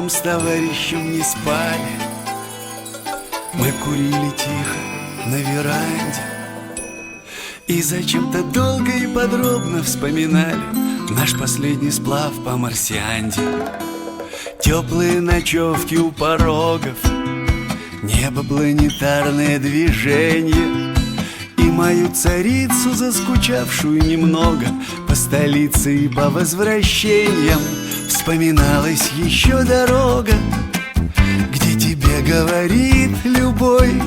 вдвоем с товарищем не спали. Мы курили тихо на веранде и зачем-то долго и подробно вспоминали наш последний сплав по Марсианде. Теплые ночевки у порогов, небо, планетарное движение и мою царицу, заскучавшую немного по столице и по возвращениям. Вспоминалась еще дорога, где тебе говорит любой: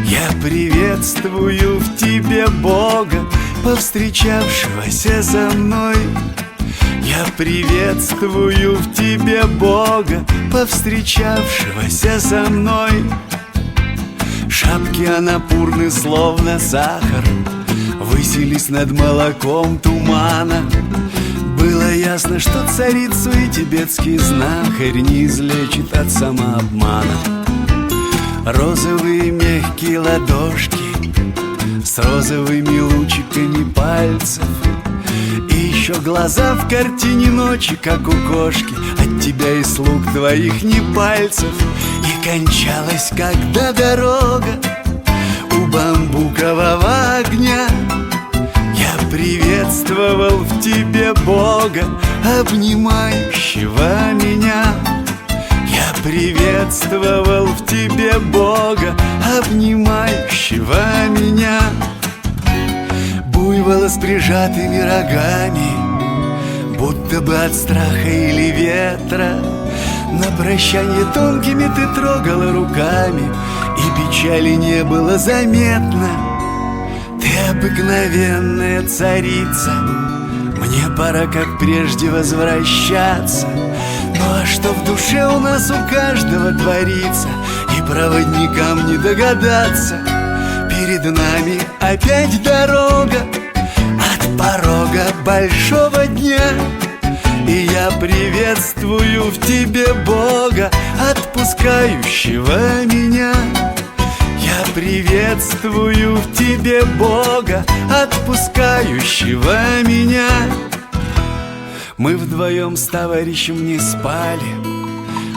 я приветствую в тебе Бога, повстречавшегося со мной. Я приветствую в тебе Бога, повстречавшегося со мной. Шапки анапурны, словно сахар, высились над молоком тумана. Было ясно, что царицу и тибетский знахарь не излечит от самообмана. Розовые мягкие ладошки с розовыми лучиками пальцев, и еще глаза в картине ночи, как у кошки, от тебя и слуг твоих не пальцев. И кончалась, когда дорога у бамбукового огня. Я приветствовал в тебе Бога, обнимающего меня. Я приветствовал в тебе Бога, обнимающего меня. Буйвола с прижатыми рогами, будто бы от страха или ветра. На прощанье тонкими ты трогала руками, и печали не было заметно. Ты обыкновенная царица, мне пора, как прежде, возвращаться. Ну а что в душе у нас у каждого творится, и проводникам не догадаться. Перед нами опять дорога от порога большого дня. И я приветствую в тебе Бога, отпускающего меня. Я приветствую в тебе Бога, отпускающего меня. Мы вдвоем с товарищем не спали,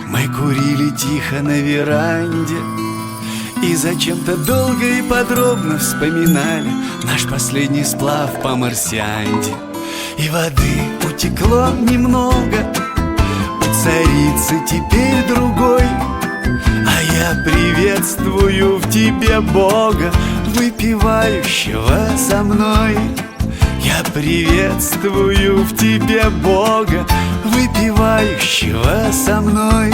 мы курили тихо на веранде и зачем-то долго и подробно вспоминали наш последний сплав по Марсианде. И воды утекло немного, у царицы теперь другой. А я приветствую в тебе Бога, выпивающего со мной. Я приветствую в тебе Бога, выпивающего со мной.